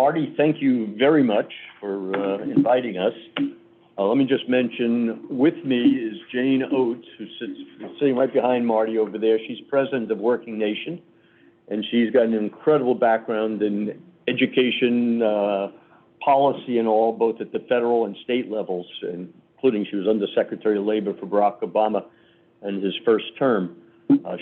Marty, thank you very much for inviting us. Let me just mention, with me is Jane Oates, who sitting right behind Marty over there. She's president of WorkingNation, and she's got an incredible background in education, policy and all, both at the federal and state levels, including she was Undersecretary of Labor for Barack Obama in his first term.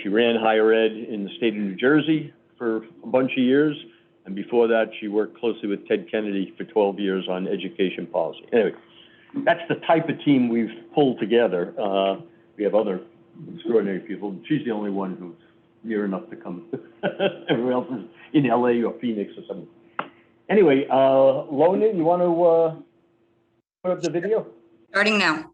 She ran higher ed in the state of New Jersey for a bunch of years, and before that, she worked closely with Ted Kennedy for 12 years on education policy. Anyway, that's the type of team we've pulled together. We have other extraordinary people. She's the only one who's near enough to come. Everyone else is in LA or Phoenix or something. Anyway, Lona, you want to put up the video? Starting now.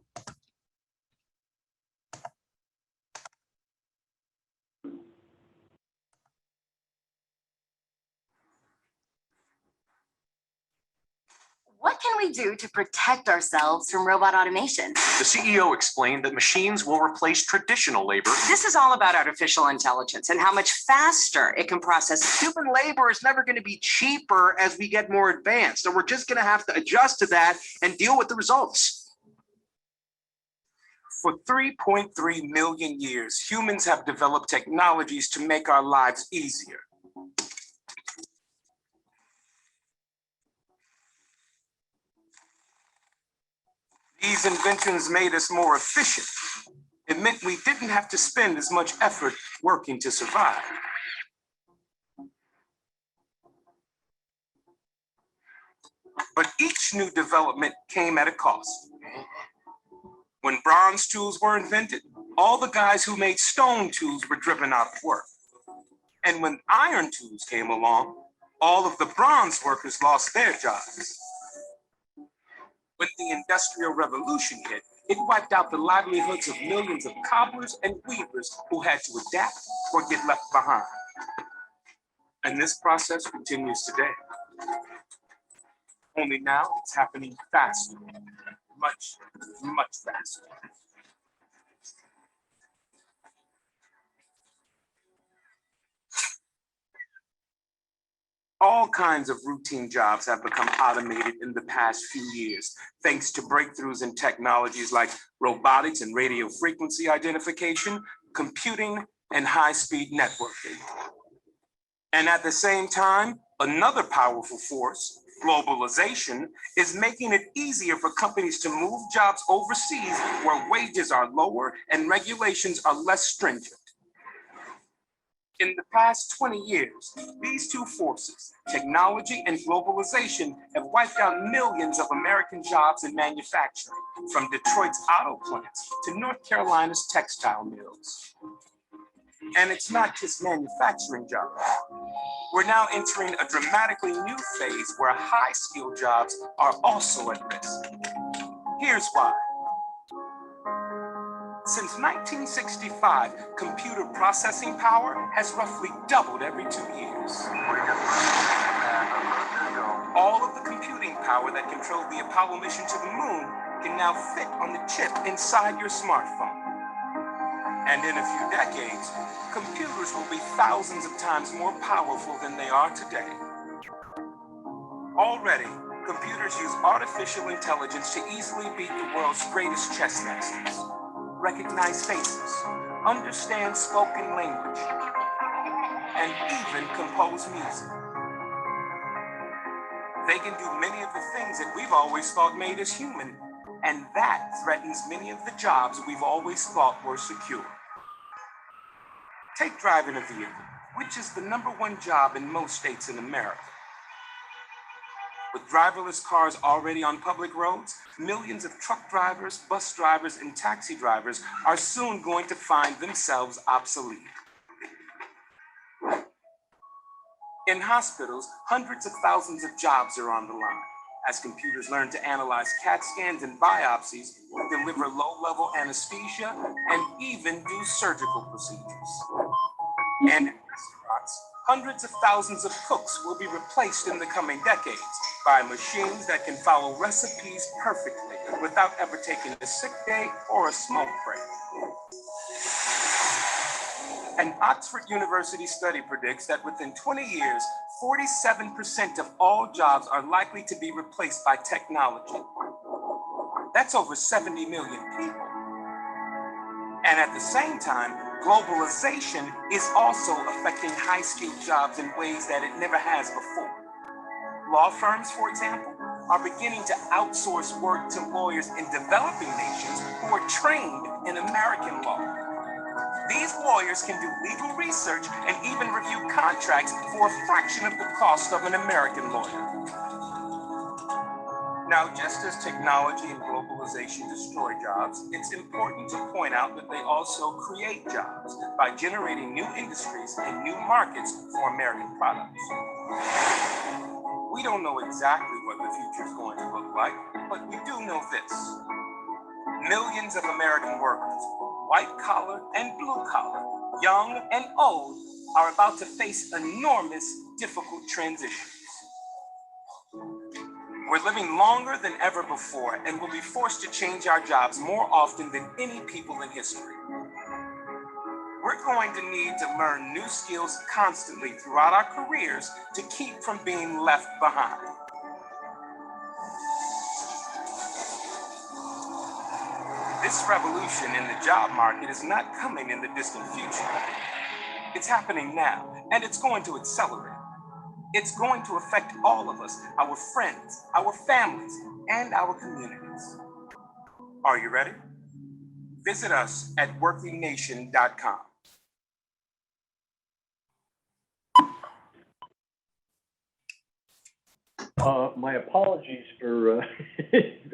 What can we do to protect ourselves from robot automation? The CEO explained that machines will replace traditional labor. This is all about artificial intelligence and how much faster it can process. Human labor is never going to be cheaper as we get more advanced, and we're just going to have to adjust to that and deal with the results. For 3.3 million years, humans have developed technologies to make our lives easier. These inventions made us more efficient. It meant we didn't have to spend as much effort working to survive. But each new development came at a cost. When bronze tools were invented, all the guys who made stone tools were driven out of work. And when iron tools came along, all of the bronze workers lost their jobs. When the Industrial Revolution hit, it wiped out the livelihoods of millions of cobblers and weavers who had to adapt or get left behind. And this process continues today. Only now it's happening faster, much, much faster. All kinds of routine jobs have become automated in the past few years, thanks to breakthroughs in technologies like robotics and radio frequency identification, computing, and high-speed networking. And at the same time, another powerful force, globalization, is making it easier for companies to move jobs overseas where wages are lower and regulations are less stringent. In the past 20 years, these two forces, technology and globalization, have wiped out millions of American jobs in manufacturing, from Detroit's auto plants to North Carolina's textile mills. And it's not just manufacturing jobs. We're now entering a dramatically new phase where high-skilled jobs are also at risk. Here's why. Since 1965, computer processing power has roughly doubled every 2 years. All of the computing power that controlled the Apollo mission to the moon can now fit on the chip inside your smartphone. And in a few decades, computers will be thousands of times more powerful than they are today. Already, computers use artificial intelligence to easily beat the world's greatest chess masters. Recognize faces, understand spoken language, and even compose music. They can do many of the things that we've always thought made us human, and that threatens many of the jobs we've always thought were secure. Take driving a vehicle, which is the #1 job in most states in America. With driverless cars already on public roads, millions of truck drivers, bus drivers, and taxi drivers are soon going to find themselves obsolete. In hospitals, hundreds of thousands of jobs are on the line as computers learn to analyze CAT scans and biopsies, deliver low-level anesthesia, and even do surgical procedures. And in restaurants, hundreds of thousands of cooks will be replaced in the coming decades by machines that can follow recipes perfectly without ever taking a sick day or a smoke break. An Oxford University study predicts that within 20 years, 47% of all jobs are likely to be replaced by technology. That's over 70 million people. And at the same time, globalization is also affecting high-skilled jobs in ways that it never has before. Law firms, for example, are beginning to outsource work to lawyers in developing nations who are trained in American law. These lawyers can do legal research and even review contracts for a fraction of the cost of an American lawyer. Now, just as technology and globalization destroy jobs, it's important to point out that they also create jobs by generating new industries and new markets for American products. We don't know exactly what the future is going to look like, but we do know this. Millions of American workers, white collar and blue collar, young and old, are about to face enormous, difficult transitions. We're living longer than ever before and will be forced to change our jobs more often than any people in history. We're going to need to learn new skills constantly throughout our careers to keep from being left behind. This revolution in the job market is not coming in the distant future. It's happening now, and it's going to accelerate. It's going to affect all of us, our friends, our families, and our communities. Are you ready? Visit us at WorkingNation.com. My apologies for,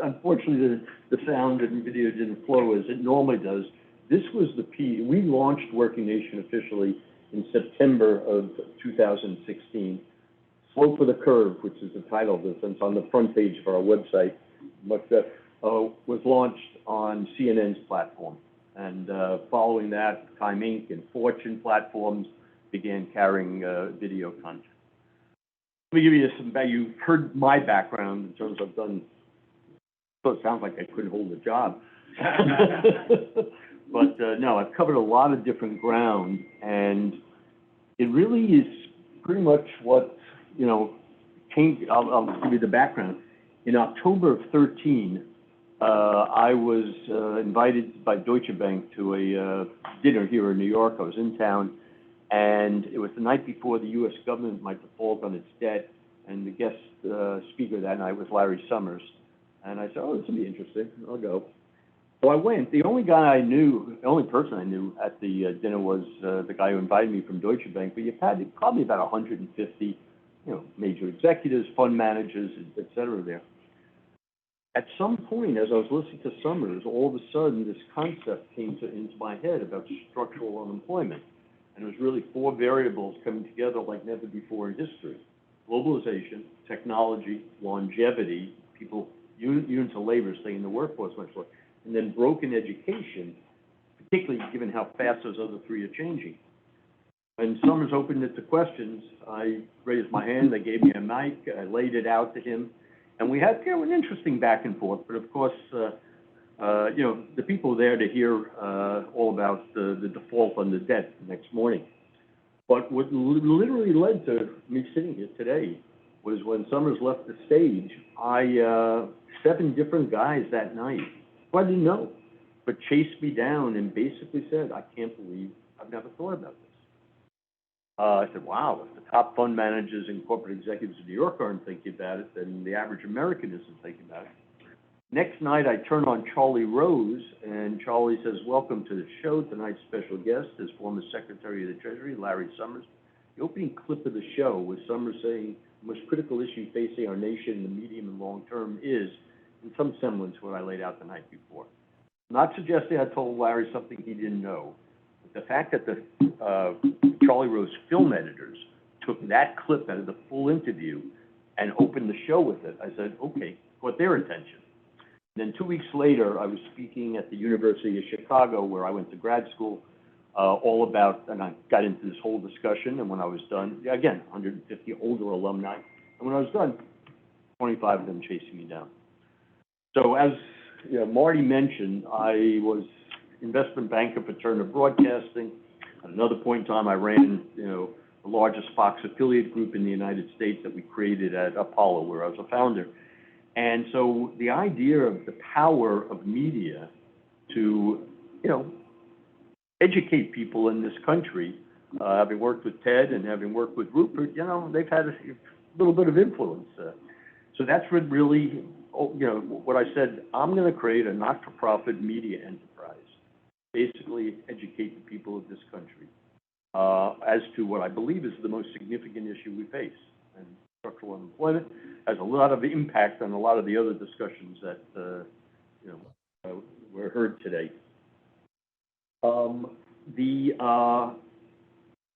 unfortunately, the sound and video didn't flow as it normally does. This was we launched WorkingNation officially in September of 2016. Slope of the Curve, which is the title of this, and it's on the front page of our website, was launched on CNN's platform. And following that, Time Inc. and Fortune platforms began carrying video content. Let me give you you've heard my background in terms of so it sounds like I couldn't hold a job. But no, I've covered a lot of different ground, and it really is pretty much what, I'll give you the background. In October of 13, I was invited by Deutsche Bank to a dinner here in New York. I was in town, and it was the night before the U.S. government might default on its debt, and the guest speaker that night was Larry Summers. And I said, oh, this will be interesting. I'll go. So I went. The only person I knew at the dinner was the guy who invited me from Deutsche Bank, but you had probably about 150 major executives, fund managers, et cetera there. At some point, as I was listening to Summers, all of a sudden this concept came into my head about structural unemployment. And it was really four variables coming together like never before in history. Globalization, technology, longevity, people, units of labor staying in the workforce much more, and then broken education, particularly given how fast those other three are changing. When Summers opened it to questions, I raised my hand, they gave me a mic, I laid it out to him, and we had an interesting back and forth, but of course, the people were there to hear all about the default on the debt the next morning. But what literally led to me sitting here today was when Summers left the stage, 7 different guys that night, who I didn't know, but chased me down and basically said, I can't believe I've never thought about this. I said, wow, if the top fund managers and corporate executives in New York aren't thinking about it, then the average American isn't thinking about it. Next night, I turn on Charlie Rose, and Charlie says, welcome to the show. Tonight's special guest is former Secretary of the Treasury, Larry Summers. The opening clip of the show was Summers saying, the most critical issue facing our nation in the medium and long term is, in some semblance, what I laid out the night before. Not suggesting I told Larry something he didn't know. The fact that the Charlie Rose film editors took that clip out of the full interview and opened the show with it, I said, okay, caught their attention. And then 2 weeks later, I was speaking at the University of Chicago, where I went to grad school, all about, and I got into this whole discussion, and when I was done, again, 150 older alumni, and when I was done, 25 of them chasing me down. So as Marty mentioned, I was investment banker for Turner Broadcasting. At another point in time, I ran, the largest Fox affiliate group in the United States that we created at Apollo, where I was a founder. And so the idea of the power of media to, educate people in this country, having worked with Ted and having worked with Rupert, they've had a little bit of influence. So that's what really, what I said, I'm going to create a not-for-profit media enterprise, basically educate the people of this country as to what I believe is the most significant issue we face. And structural unemployment has a lot of impact on a lot of the other discussions that, were heard today.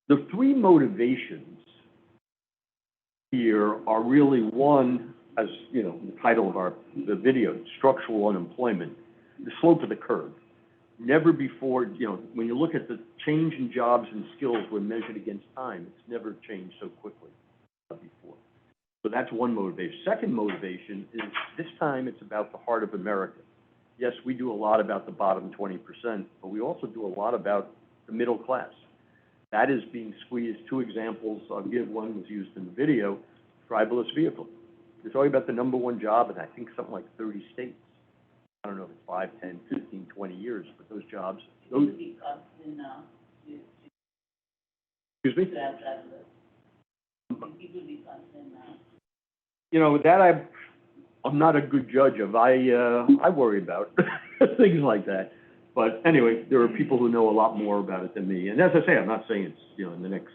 The three motivations here are really, one, as the title of the video, structural unemployment, the slope of the curve. Never before, when you look at the change in jobs and skills when measured against time, it's never changed so quickly before. So that's one motivation. Second motivation is this time it's about the heart of America. Yes, we do a lot about the bottom 20%, but we also do a lot about the middle class. That is being squeezed. Two examples I'll give. One was used in the video, driverless vehicle. We're talking about the #1 job in I think something like 30 states. I don't know if it's 5, 10, 15, 20 years, but those jobs, those. Excuse me? That I'm not a good judge of. I worry about things like that. But anyway, there are people who know a lot more about it than me. And as I say, I'm not saying it's, in the next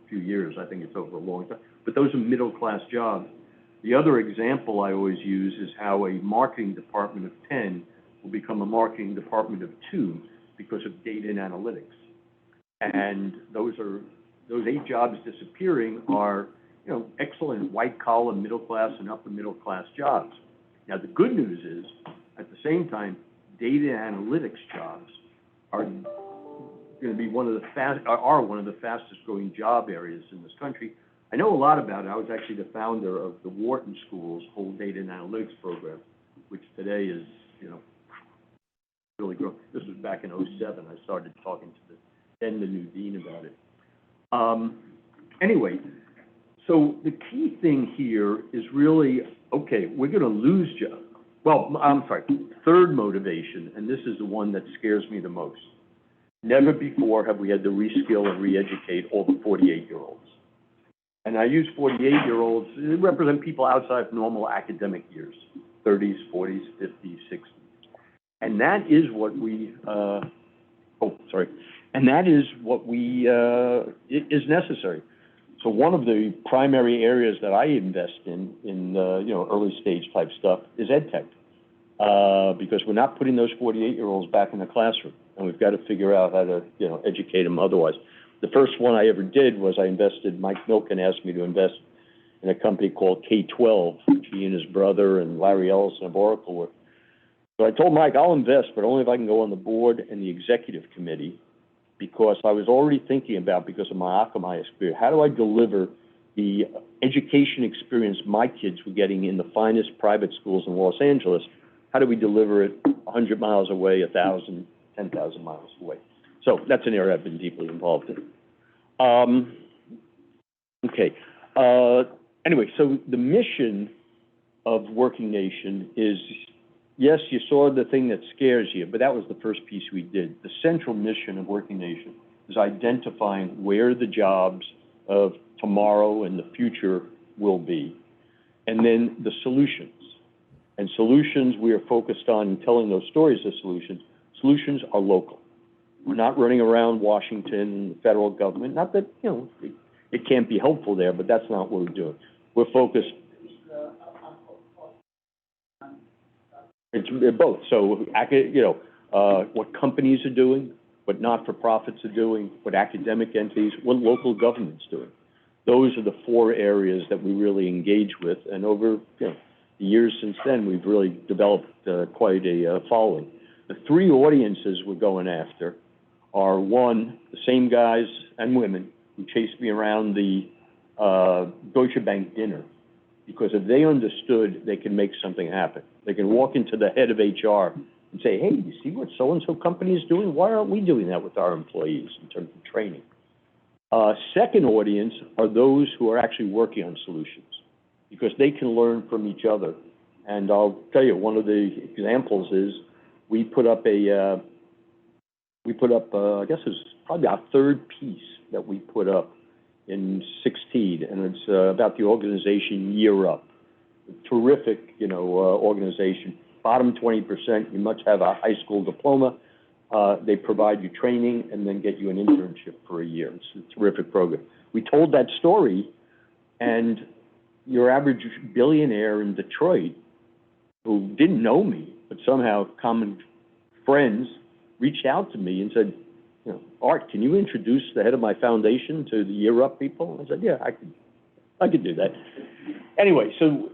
few years. I think it's over a long time. But those are middle-class jobs. The other example I always use is how a marketing department of 10 will become a marketing department of 2 because of data and analytics. And those 8 jobs disappearing are, excellent white-collar, middle-class, and upper-middle-class jobs. Now, the good news is, at the same time, data analytics jobs are going to be one of the fastest-growing job areas in this country. I know a lot about it. I was actually the founder of the Wharton School's whole data and analytics program, which today is, really grown. This was back in '07. I started talking to the new dean about it. Anyway, so the key thing here is really, okay, we're going to lose jobs. Well, I'm sorry, third motivation, and this is the one that scares me the most. Never before have we had to reskill and re-educate all the 48-year-olds. And I use 48-year-olds, they represent people outside of normal academic years, 30s, 40s, 50s, 60s. And that is what we, and that is what we, is necessary. So one of the primary areas that I invest in early stage type stuff is ed tech, because we're not putting those 48-year-olds back in the classroom, and we've got to figure out how to, educate them otherwise. The first one I ever did was Mike Milken asked me to invest in a company called K-12, which he and his brother and Larry Ellison of Oracle were. So I told Mike, I'll invest, but only if I can go on the board and the executive committee, because I was already thinking about, because of my Akamai experience, how do I deliver the education experience my kids were getting in the finest private schools in Los Angeles? How do we deliver it 100 miles away, 1,000, 10,000 miles away? So that's an area I've been deeply involved in. Anyway, so the mission of WorkingNation is, yes, you saw the thing that scares you, but that was the first piece we did. The central mission of WorkingNation is identifying where the jobs of tomorrow and the future will be, and then the solutions. And solutions, we are focused on telling those stories of solutions. Solutions are local. We're not running around Washington, the federal government. Not that, it can't be helpful there, but that's not what we're doing. We're focused. It's both. So, what companies are doing, what not-for-profits are doing, what academic entities, what local government's doing. Those are the 4 areas that we really engage with. And over the years since then, we've really developed quite a following. The 3 audiences we're going after are, one, the same guys and women who chased me around the Deutsche Bank dinner, because if they understood they can make something happen. They can walk into the head of HR and say, hey, you see what so-and-so company is doing? Why aren't we doing that with our employees in terms of training? Second audience are those who are actually working on solutions, because they can learn from each other. And I'll tell you, one of the examples is we put up I guess it was probably our third piece that we put up in 16, and it's about the organization Year Up. A terrific, organization. Bottom 20%, you must have a high school diploma. They provide you training and then get you an internship for a year. It's a terrific program. We told that story, and your average billionaire in Detroit, who didn't know me, but somehow common friends, reached out to me and said, Art, can you introduce the head of my foundation to the Year Up people? I said, yeah, I could do that. Anyway, so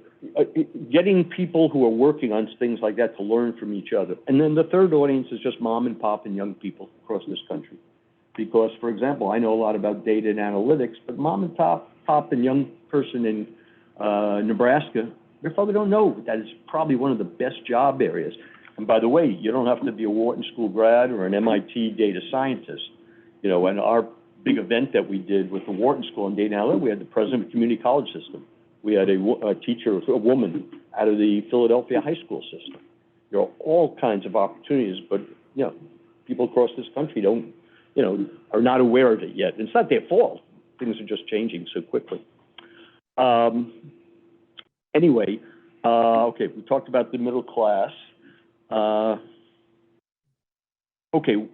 getting people who are working on things like that to learn from each other. And then the third audience is just mom and pop and young people across this country. Because, for example, I know a lot about data and analytics, but mom and pop and young person in Nebraska, they probably don't know that it's probably one of the best job areas. And by the way, you don't have to be a Wharton School grad or an MIT data scientist. And our big event that we did with the Wharton School on data analytics, we had the president of the community college system. We had a teacher, a woman, out of the Philadelphia high school system. There are all kinds of opportunities, but, people across this country don't, are not aware of it yet. It's not their fault. Things are just changing so quickly. Anyway, okay, we talked about the middle class. Okay,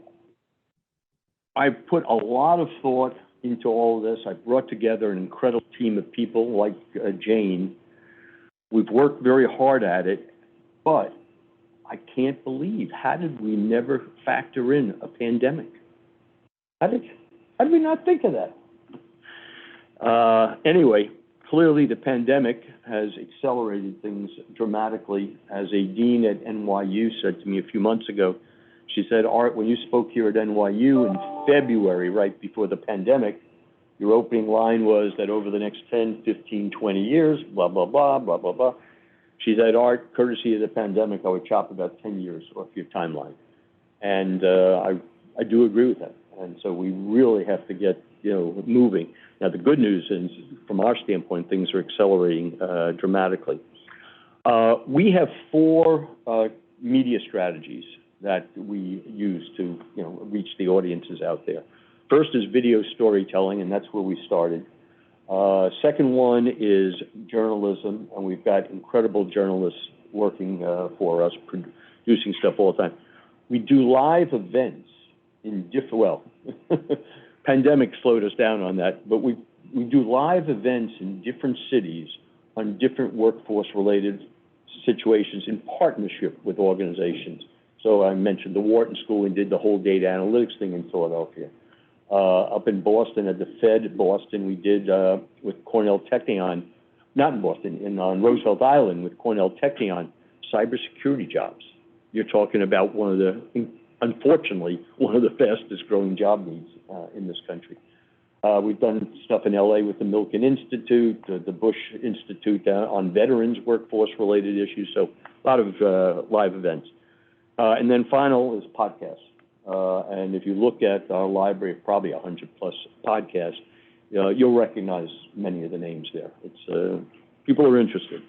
I put a lot of thought into all of this. I brought together an incredible team of people like Jane. We've worked very hard at it, but I can't believe, how did we never factor in a pandemic? How did we not think of that? Anyway, clearly the pandemic has accelerated things dramatically. As a dean at NYU said to me a few months ago, she said, Art, when you spoke here at NYU in February, right before the pandemic, your opening line was that over the next 10, 15, 20 years, blah, blah, blah, blah, blah, blah. She said, Art, courtesy of the pandemic, I would chop about 10 years off your timeline. And I do agree with that. And so we really have to get, moving. Now, the good news is, from our standpoint, things are accelerating dramatically. We have 4 media strategies that we use to, reach the audiences out there. First is video storytelling, and that's where we started. Second one is journalism, and we've got incredible journalists working for us, producing stuff all the time. We do live events in pandemic slowed us down on that, but we do live events in different cities on different workforce-related situations in partnership with organizations. So I mentioned the Wharton School, and did the whole data analytics thing in Philadelphia. Up in Boston, at the Fed Boston, we did with Cornell Technion, not in Boston, on Roosevelt Island with Cornell Technion, cybersecurity jobs. You're talking about unfortunately, one of the fastest growing job needs in this country. We've done stuff in LA with the Milken Institute, the Bush Institute on veterans workforce-related issues, so a lot of live events. And then final is podcasts. And if you look at our library of probably 100+ podcasts, you'll recognize many of the names there. It's people are interested.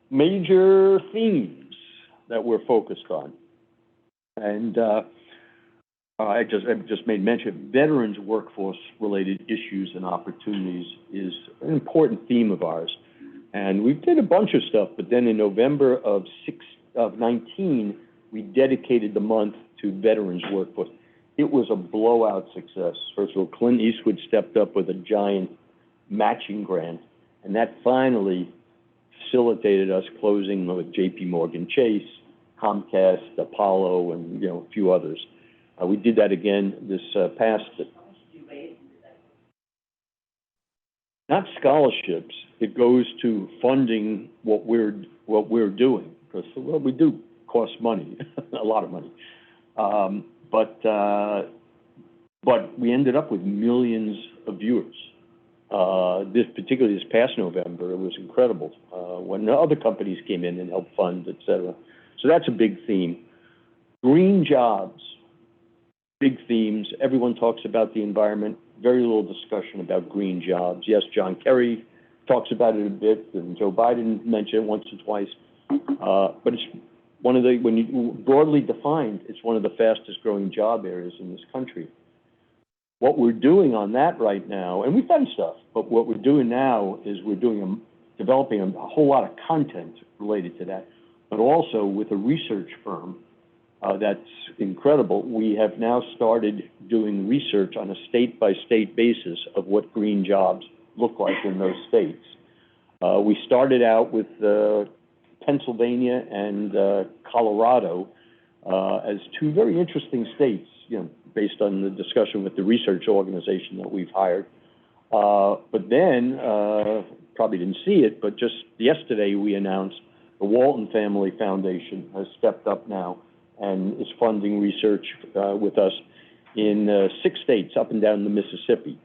Major themes that we're focused on. And I just made mention, veterans workforce-related issues and opportunities is an important theme of ours. And we did a bunch of stuff, but then in November of 19, we dedicated the month to veterans workforce. It was a blowout success. First of all, Clint Eastwood stepped up with a giant matching grant, and that finally facilitated us closing with JP Morgan Chase, Comcast, Apollo, and a few others. We did that again this past. Not scholarships. It goes to funding what we're doing, because what we do costs money, a lot of money. But we ended up with millions of viewers. Particularly this past November, it was incredible when other companies came in and helped fund, et cetera. So that's a big theme. Green jobs. big themes. Everyone talks about the environment, very little discussion about green jobs. Yes, John Kerry talks about it a bit, and Joe Biden mentioned it once or twice. But it's one of the, when you broadly defined, it's one of the fastest growing job areas in this country. What we're doing on that right now, and we've done stuff, but what we're doing now is developing a whole lot of content related to that, but also with a research firm that's incredible. We have now started doing research on a state-by-state basis of what green jobs look like in those states. We started out with Pennsylvania and Colorado as two very interesting states, you know, based on the discussion with the research organization that we've hired. But then, probably didn't see it, but just yesterday we announced the Walton Family Foundation has stepped up now and is funding research with us in 6 states up and down the Mississippi.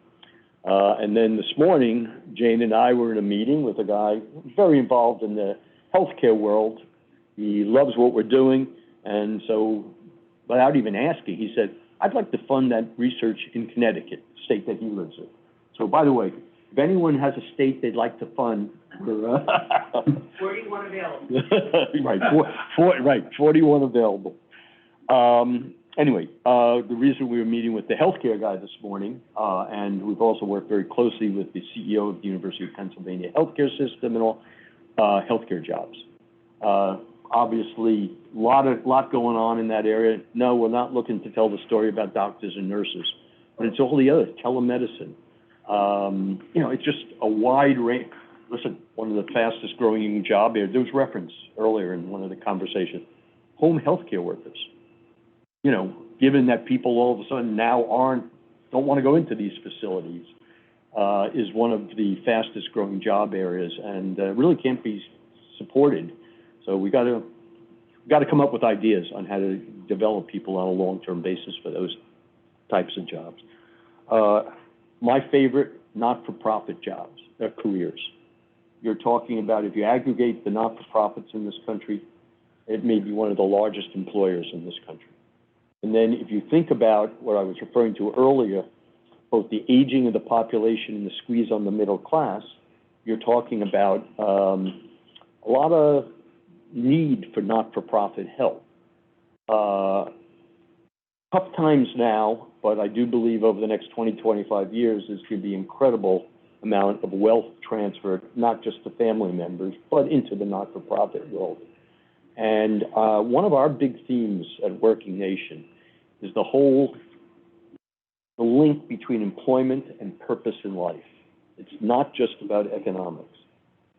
And then this morning, Jane and I were in a meeting with a guy very involved in the healthcare world. He loves what we're doing, and so without even asking, he said, I'd like to fund that research in Connecticut, the state that he lives in. So by the way, if anyone has a state they'd like to fund, 41 available. right, 41 available. Anyway, the reason we were meeting with the healthcare guy this morning, and we've also worked very closely with the CEO of the University of Pennsylvania healthcare system and all, healthcare jobs. Obviously, lot going on in that area. No, we're not looking to tell the story about doctors and nurses, but it's all the other, telemedicine. You know, it's just a wide range. Listen, one of the fastest growing job areas, there was reference earlier in one of the conversations, home healthcare workers. You know, given that people all of a sudden now don't want to go into these facilities, is one of the fastest growing job areas and really can't be supported. So we got to come up with ideas on how to develop people on a long-term basis for those types of jobs. My favorite, not-for-profit jobs, careers. You're talking about, if you aggregate the not-for-profits in this country, it may be one of the largest employers in this country. And then if you think about what I was referring to earlier, both the aging of the population and the squeeze on the middle class, you're talking about a lot of need for not-for-profit help. Tough times now, but I do believe over the next 20, 25 years, there's going to be incredible amount of wealth transferred, not just to family members, but into the not-for-profit world. And one of our big themes at WorkingNation is the link between employment and purpose in life. It's not just about economics.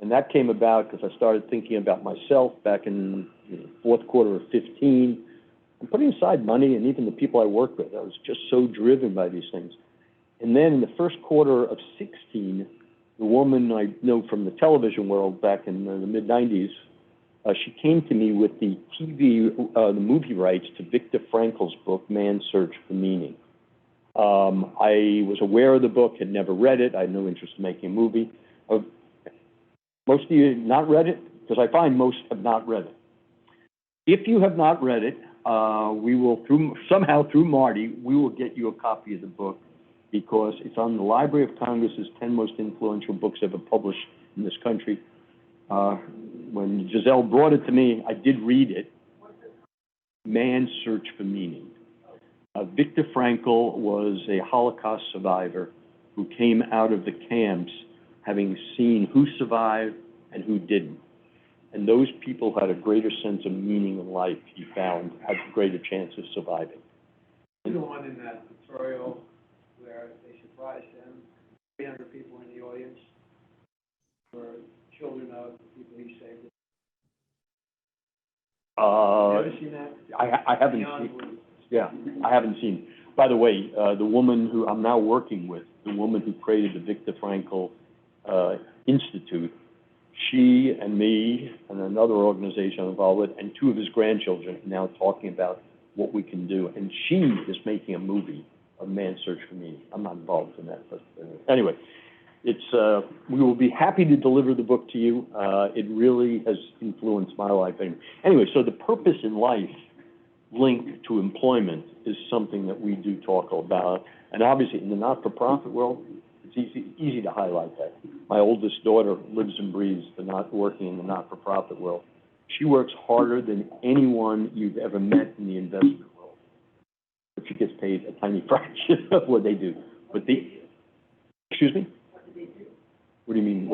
And that came about because I started thinking about myself back in the fourth quarter of 15, and putting aside money and even the people I work with. I was just so driven by these things. And then in the first quarter of 16, the woman I know from the television world back in the mid-90s, she came to me with the movie rights to Viktor Frankl's book, Man's Search for Meaning. I was aware of the book, had never read it. I had no interest in making a movie. Most of you not read it? Because I find most have not read it. If you have not read it, we will, somehow through Marty, we will get you a copy of the book because it's on the Library of Congress's 10 most influential books ever published in this country. When Giselle brought it to me, I did read it. Man's Search for Meaning. Viktor Frankl was a Holocaust survivor who came out of the camps having seen who survived and who didn't. And those people who had a greater sense of meaning in life, he found, had a greater chance of surviving. The one in that tutorial where they surprised him, 300 people in the audience were children of people he saved. Have you ever seen that? I haven't seen. Yeah, I haven't seen. By the way, the woman who I'm now working with, the woman who created the Viktor Frankl Institute, she and me and another organization I'm involved with, and 2 of his grandchildren are now talking about what we can do. And she is making a movie of Man's Search for Meaning. I'm not involved in that, but anyway, it's we will be happy to deliver the book to you. It really has influenced my life. Anyway, so the purpose in life link to employment is something that we do talk about. And obviously, in the not-for-profit world, it's easy to highlight that. My oldest daughter lives and breathes working in the not-for-profit world. She works harder than anyone you've ever met in the investment world. But she gets paid a tiny fraction of what they do. But excuse me? What do you mean?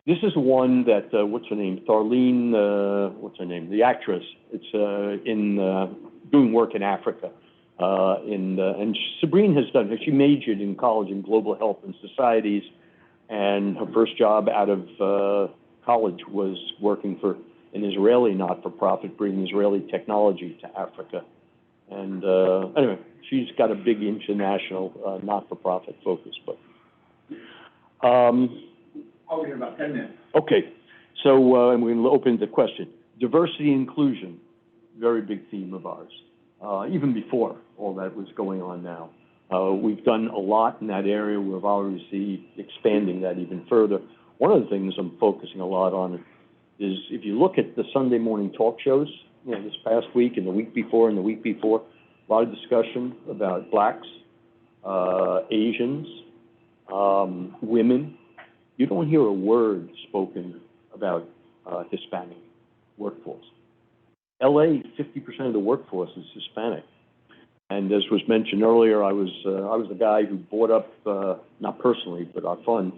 This is one that, what's her name? Darlene, what's her name? The actress. It's doing work in Africa. And Sabrine has done it. She majored in college in global health and societies, and her first job out of college was working for an Israeli not-for-profit, bringing Israeli technology to Africa. And anyway, she's got a big international not-for-profit focus. But in about 10 minutes. okay, so and we're going to open the question. Diversity and inclusion, very big theme of ours. Even before all that was going on now. We've done a lot in that area. We're obviously expanding that even further. One of the things I'm focusing a lot on is if you look at the Sunday morning talk shows, this past week and the week before and the week before, a lot of discussion about blacks, Asians, women. You don't hear a word spoken about Hispanic workforce. LA, 50% of the workforce is Hispanic. And as was mentioned earlier, I was the guy who bought up, not personally, but our fund,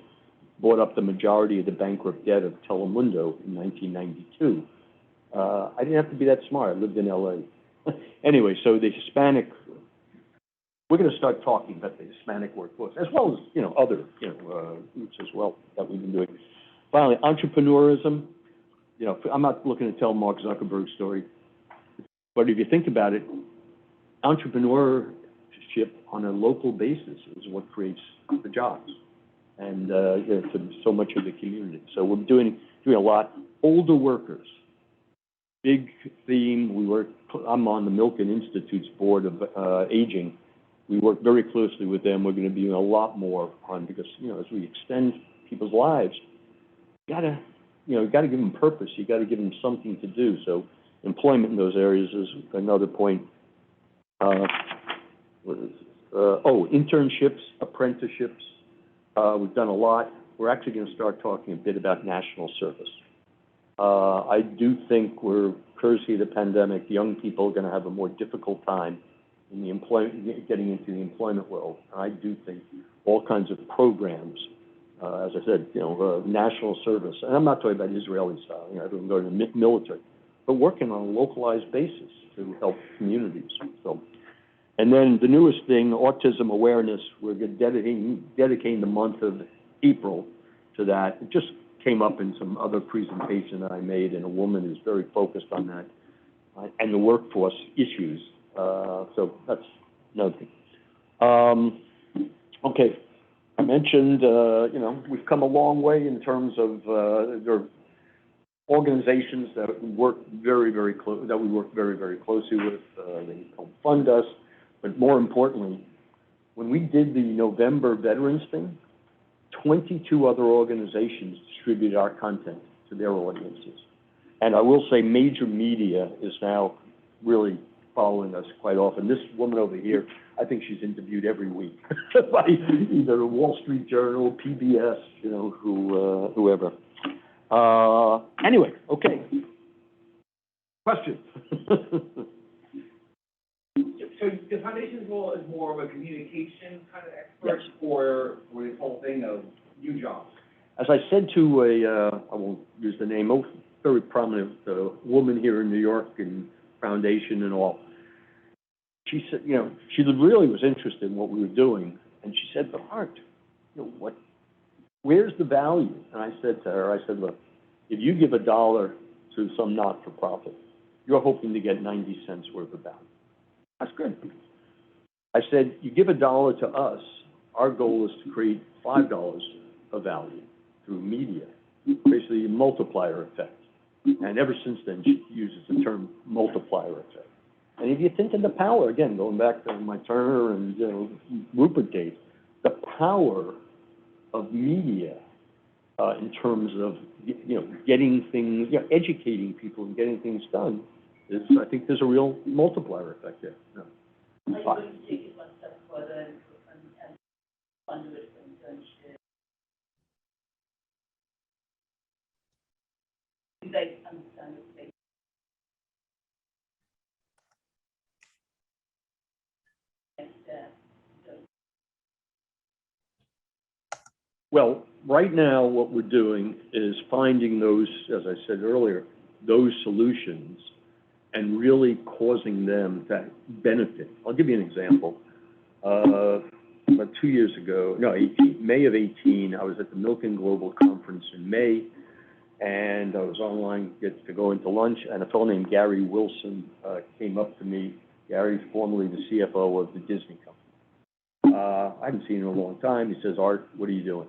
bought up the majority of the bankrupt debt of Telemundo in 1992. I didn't have to be that smart. I lived in LA. Anyway, so the Hispanic, we're going to start talking about the Hispanic workforce, as well as, other, groups as well that we've been doing. Finally, entrepreneurism. I'm not looking to tell Mark Zuckerberg's story, but if you think about it, entrepreneurship on a local basis is what creates the jobs and to so much of the community. So we're doing a lot. Older workers, big theme. I'm on the Milken Institute's board of aging. We work very closely with them. We're going to be doing a lot more on because as we extend people's lives, you got to give them purpose. You got to give them something to do. So employment in those areas is another point. Internships, apprenticeships. We've done a lot. We're actually going to start talking a bit about national service. I do think courtesy of the pandemic, young people are going to have a more difficult time in the getting into the employment world. I do think all kinds of programs, as I said, national service, and I'm not talking about Israeli style, everyone going to the military, but working on a localized basis to help communities. So, and then the newest thing, autism awareness, we're dedicating the month of April to that. It just came up in some other presentation that I made, and a woman who's very focused on that, and the workforce issues. So that's another thing. Okay, I mentioned, we've come a long way in terms of there are organizations that work very, very close, that we work very, very closely with. They help fund us, but more importantly, when we did the November Veterans thing, 22 other organizations distributed our content to their audiences. And I will say major media is now really following us quite often. This woman over here, I think she's interviewed every week by either the Wall Street Journal, PBS, whoever. Anyway, okay. Question. So the foundation's role is more of a communication kind of expert for this whole thing of new jobs? As I said to I won't use the name, a very prominent woman here in New York and foundation and all, she said, she really was interested in what we were doing, and she said, but Art, where's the value? And I said to her, look, if you give $1 to some not-for-profit, you're hoping to get 90 cents worth of value. That's good. I said, you give $1 to us, our goal is to create $5 of value through media, basically a multiplier effect. And ever since then, she uses the term multiplier effect. And if you think of the power, again, going back to my Turner and Rupert days, the power of media in terms of getting things, educating people and getting things done I think there's a real multiplier effect there. No. Are you going to take it one step further and fund it for internship? You guys understand the thing? Next step. Well, right now, what we're doing is finding those, as I said earlier, those solutions and really causing them to benefit. I'll give you an example. About 2 years ago, no, 18, May of 18, I was at the Milken Global Conference in May, and I was online to go into lunch, and a fellow named Gary Wilson came up to me. Gary's formerly the CFO of the Disney company. I hadn't seen him in a long time. He says, Art, what are you doing?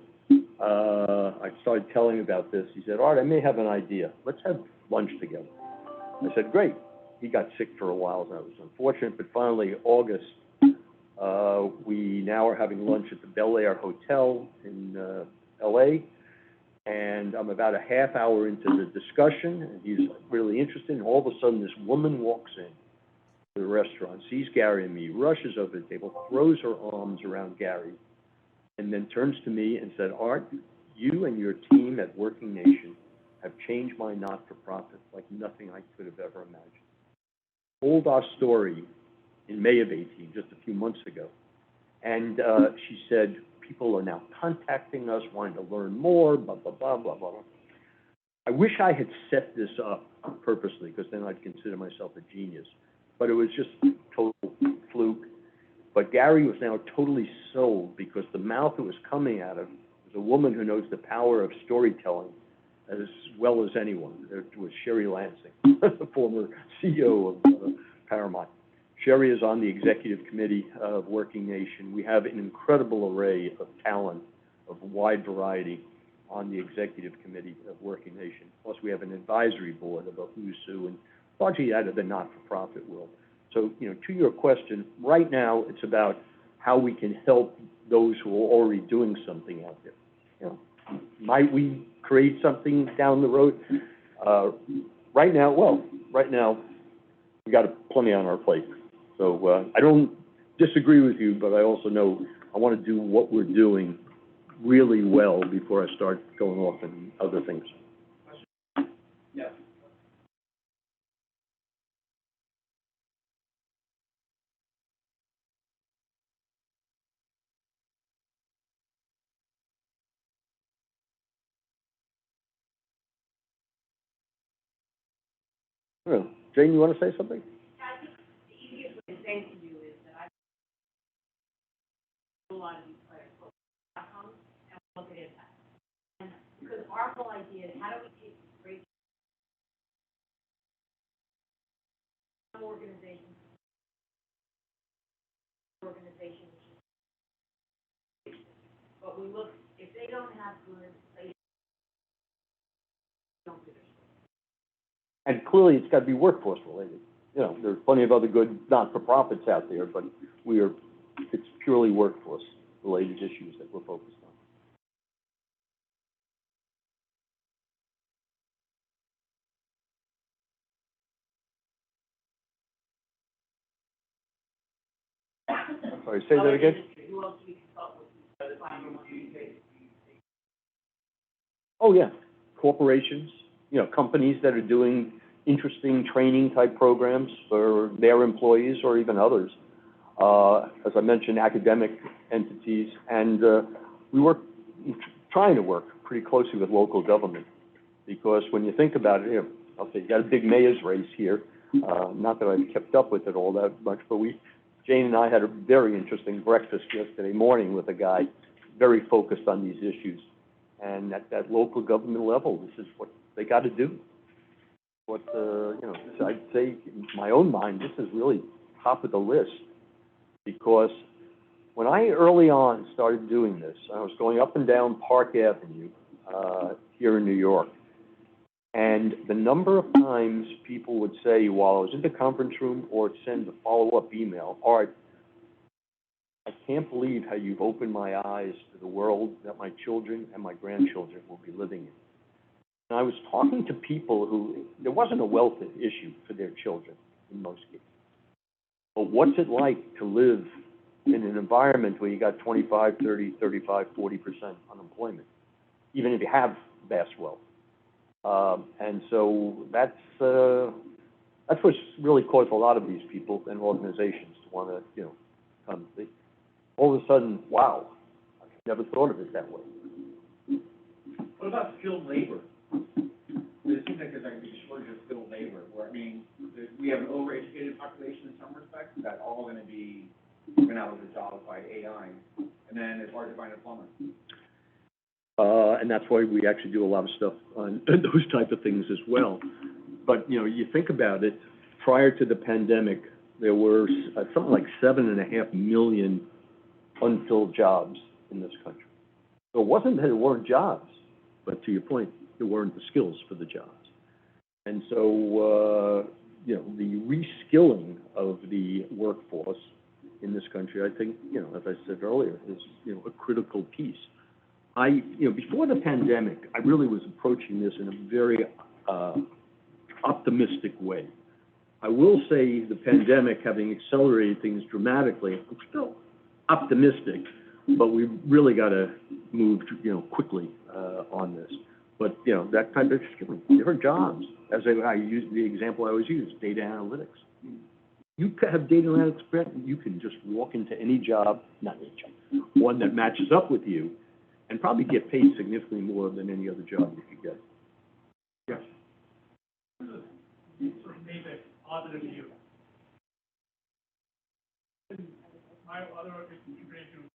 I started telling him about this. He said, Art, I may have an idea. Let's have lunch together. I said, great. He got sick for a while, and that was unfortunate, but finally, August, we now are having lunch at the Bel Air Hotel in LA, and I'm about a half hour into the discussion, and he's really interested, and all of a sudden, this woman walks in to the restaurant, sees Gary and me, rushes over the table, throws her arms around Gary, and then turns to me and said, Art, you and your team at WorkingNation have changed my not-for-profit like nothing I could have ever imagined. Told our story in May of 18, just a few months ago. And she said, people are now contacting us, wanting to learn more, blah, blah, blah, blah, blah. I wish I had set this up purposely, because then I'd consider myself a genius. But it was just total fluke. But Gary was now totally sold, because the mouth it was coming out of was a woman who knows the power of storytelling as well as anyone. It was Sherry Lansing, the former CEO of Paramount. Sherry is on the executive committee of WorkingNation. We have an incredible array of talent of wide variety on the executive committee of WorkingNation. Plus, we have an advisory board of a who's who, and largely out of the not-for-profit world. So, to your question, right now it's about how we can help those who are already doing something out there. Might we create something down the road? Right now, we got plenty on our plate. So I don't disagree with you, but I also know I want to do what we're doing really well before I start going off in other things. Yes. Jane, you want to say something? I think the easiest way to say it to you is that I do a lot of these players, outcomes, and look at impact. And because our whole idea is how do we take this great organizations, but we look, if they don't have good, they don't do their stuff. And clearly, it's got to be workforce related. There's plenty of other good not-for-profits out there, but it's purely workforce related issues that we're focused on. I'm sorry, say that again? Who else do we consult with? Oh, yeah, corporations, companies that are doing interesting training type programs for their employees or even others. As I mentioned, academic entities, and trying to work pretty closely with local government, because when you think about it, you got a big mayor's race here. Not that I've kept up with it all that much, but Jane and I had a very interesting breakfast yesterday morning with a guy very focused on these issues. And at that local government level, this is what they got to do. I'd say in my own mind, this is really top of the list, because when I early on started doing this, I was going up and down Park Avenue here in New York, and the number of times people would say while I was in the conference room or send a follow-up email, Art, I can't believe how you've opened my eyes to the world that my children and my grandchildren will be living in. And I was talking to people who, there wasn't a wealth issue for their children in most cases. But what's it like to live in an environment where you got 25, 30, 35, 40% unemployment, even if you have vast wealth? And so that's what's really caused a lot of these people and organizations to want to, you know, come. All of a sudden, wow, I never thought of it that way. What about skilled labor? It seems like there's going to be a shortage of skilled labor, where, I mean, we have an overeducated population in some respects, that all going to be given out of the jobs by AI, and then it's hard to find a plumber. And that's why we actually do a lot of stuff on those type of things as well. But, you know, you think about it, prior to the pandemic, there were something like 7.5 million unfilled jobs in this country. So it wasn't that there weren't jobs, but to your point, there weren't the skills for the jobs. And so, you know, the reskilling of the workforce in this country, I think, you know, as I said earlier, is, you know, a critical piece. You know, before the pandemic, I really was approaching this in a very optimistic way. I will say the pandemic having accelerated things dramatically, I'm still optimistic, but we really got to move, you know, quickly on this. But, you know, that type of skilling, different jobs. As I use the example I always use, data analytics. You could have data analytics, you can just walk into any job, not any job, one that matches up with you, and probably get paid significantly more than any other job you could get. Yes. Sort of made a positive view. My other integration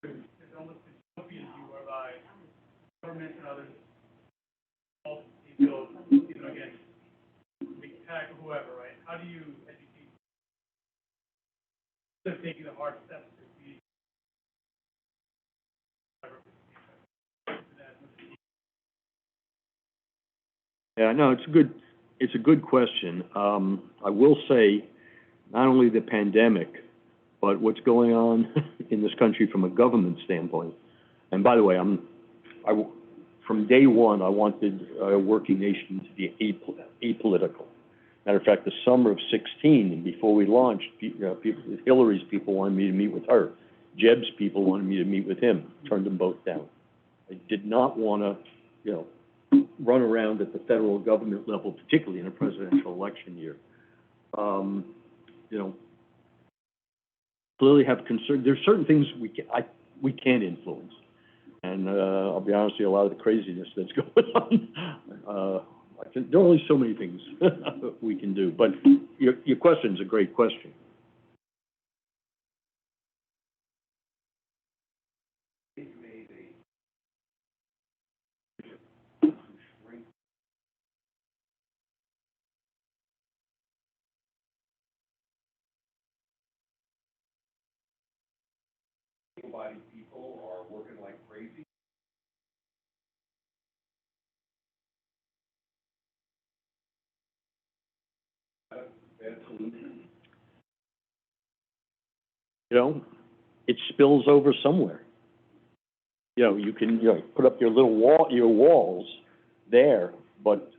is almost a dystopian view whereby governments and others all build, you know, again, big tech or whoever, right? How do you educate? Instead of taking the hard steps to be. Yeah, no, it's a good question. I will say, not only the pandemic, but what's going on in this country from a government standpoint. And by the way, from day one, I wanted WorkingNation to be apolitical. Matter of fact, the summer of 16, and before we launched, Hillary's people wanted me to meet with her. Jeb's people wanted me to meet with him. Turned them both down. I did not want to, you know, run around at the federal government level, particularly in a presidential election year. You know, clearly have concern. There's certain things we can't influence, and I'll be honest with you, a lot of the craziness that's going on. There are only so many things we can do. But your question is a great question. Able-bodied people are working like crazy. You know, it spills over somewhere. You know, you can, you know, put up your little walls there, but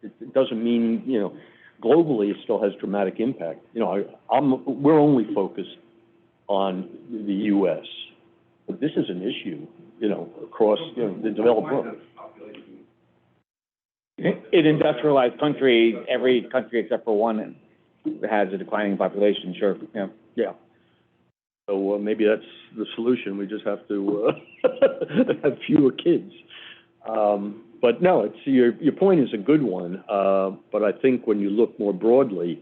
it doesn't mean, you know, globally it still has dramatic impact. You know, we're only focused on the U.S., but this is an issue, you know, across, you know, the developed world. In industrialized country, every country except for one has a declining population, sure, yeah. Yeah. So maybe that's the solution. We just have to have fewer kids. But no, it's your point is a good one. But I think when you look more broadly,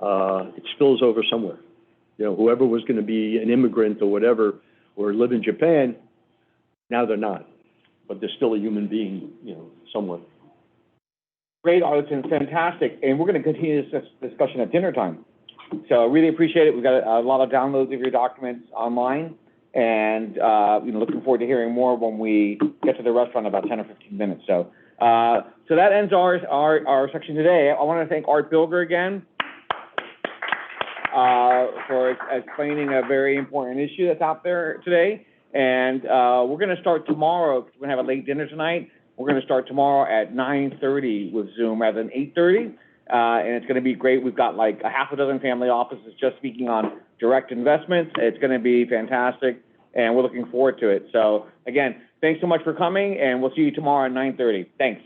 it spills over somewhere. You know, whoever was going to be an immigrant or whatever, or live in Japan, now they're not. But they're still a human being, you know, somewhere. Great, Arlington, fantastic. And we're going to continue this discussion at dinner time. So I really appreciate it. We've got a lot of downloads of your documents online, and you know, looking forward to hearing more when we get to the restaurant in about 10 or 15 minutes. So that ends our section today. I want to thank Art Bilger again for explaining a very important issue that's out there today. And we're going to start tomorrow. We're going to have a late dinner tonight. We're gonna start tomorrow at 9:30 with Zoom rather than 8:30. And it's gonna be great. We've got like a half a dozen family offices just speaking on direct investments. It's gonna be fantastic, and we're looking forward to it. So again, thanks so much for coming, and we'll see you tomorrow at 9:30. Thanks.